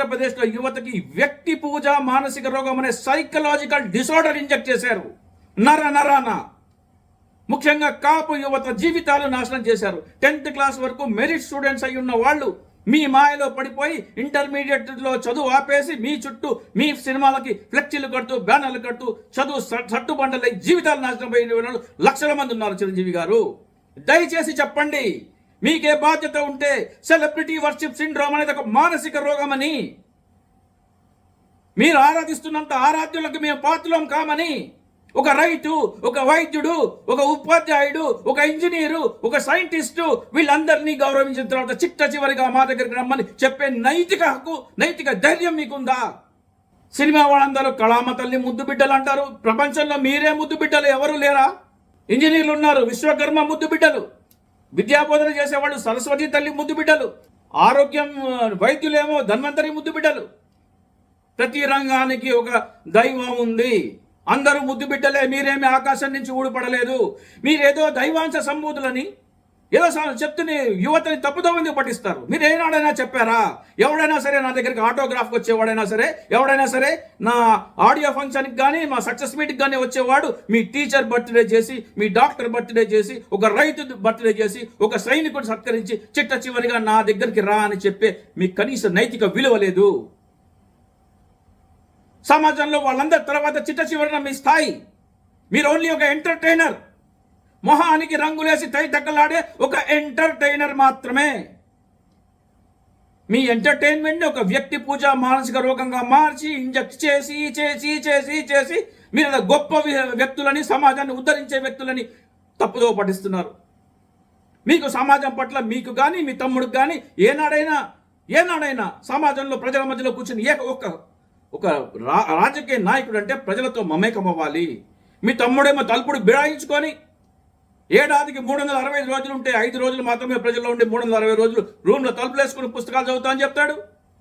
ఆంధ్రప్రదేశ్లో యువతకి వ్యక్తి పూజ మానసిక రోగం అనే సైకలాజికల్ డిసార్డర్ ఇంజెక్ట్ చేశారు నరాన. ముఖ్యంగా కాపు యువత జీవితాలు నాశనం చేశారు. 10th క్లాస్ వరకు మెరిట్ స్టూడెంట్స్ అయి ఉన్న వాళ్ళు మీ మాయలో పడిపోయి ఇంటర్మీడియట్లో చదువు ఆపేసి మీ చుట్టూ మీ సినిమాలకి ఫ్లెక్సీలు కడుతూ బ్యానర్లు కడుతూ చదువు సట్టుబండలై జీవితాలు నాశనం పోయిన వాళ్ళు లక్షల మంది ఉన్నారు. చిరంజీవి గారు, దయచేసి చెప్పండి, మీకే బాధ్యత ఉంటే సెలబ్రిటీ వర్షిప్ సిండ్రోమ్ అనేది ఒక మానసిక రోగమని, మీరు ఆరాధిస్తున్నంత ఆరాధ్యులకు మేము పాత్రలం కామని, ఒక రైతు, ఒక వైద్యుడు, ఒక ఉపాధ్యాయుడు, ఒక ఇంజనీరు, ఒక సైంటిస్టు వీళ్ళందరినీ గౌరవించిన తర్వాత చిట్ట చివరిగా మా దగ్గరికి రమ్మని చెప్పే నైతిక హక్కు, నైతిక ధైర్యం మీకుందా? సినిమా వాళ్ళందరూ కళామ తల్లి ముద్దు బిడ్డలు అంటారు. ప్రపంచంలో మీరే ముద్దు బిడ్డలు ఎవరు లేరా? ఇంజనీర్లు ఉన్నారు, విశ్వకర్మ ముద్దు బిడ్డలు, విద్యాబోధన చేసేవాళ్ళు సరస్వతి తల్లి ముద్దు బిడ్డలు, ఆరోగ్యం వైద్యులేమో ధన్వంతరి ముద్దు బిడ్డలు. ప్రతి రంగానికి ఒక దైవం ఉంది. అందరూ ముద్దు బిడ్డలే. మీరేమి ఆకాశం నుంచి ఊడిపడలేదు. మీరేదో దైవాంశ సంబూతులని ఏదో చెప్తుని యువతని తప్పుదో మంది పట్టిస్తారు. మీరు ఏనాడైనా చెప్పారా? ఎవడైనా సరే నా దగ్గరికి ఆటోగ్రాఫ్కి వచ్చేవాడైనా సరే, ఎవడైనా సరే నా ఆడియో ఫంక్షన్కి కానీ మా సక్సెస్ మీట్కి కానీ వచ్చేవాడు మీ టీచర్ బర్త్డే చేసి, మీ డాక్టర్ బర్త్డే చేసి, ఒక రైతు బర్త్డే చేసి, ఒక సైనికుడు సత్కరించి చిట్ట చివరిగా నా దగ్గరికి రా అని చెప్పే మీ కనీస నైతిక విలువ లేదు. సమాజంలో వాళ్ళందరి తర్వాత చిట్ట చివరిన మీ స్థాయి, మీరు ఓన్లీ ఒక ఎంటర్టైనర్, మొహానికి రంగులేసి తై తగ్గలాడే ఒక ఎంటర్టైనర్ మాత్రమే. మీ ఎంటర్టైన్మెంట్ ఒక వ్యక్తి పూజ మానసిక రోగంగా మార్చి ఇంజెక్ట్ చేసి చేసి చేసి చేసి మీరు గొప్ప వ్యక్తులని, సమాజాన్ని ఉద్ధరించే వ్యక్తులని తప్పుదో పట్టిస్తున్నారు. మీకు సమాజం పట్ల మీకు కానీ మీ తమ్ముడికి కానీ ఏనాడైనా సమాజంలో ప్రజల మధ్యలో కూర్చుని ఒక రాజకీయ నాయకుడు అంటే ప్రజలతో మమేకం అవ్వాలి. మీ తమ్ముడేమో తలుపుడు బిడాయించుకొని ఏడాదికి 365 రోజులు ఉంటే 5 రోజులు మాత్రమే ప్రజల్లో ఉండి 360 రోజులు రూమ్లో తలుపులు వేసుకుని పుస్తకాలు చదువుతా అని చెప్తాడు.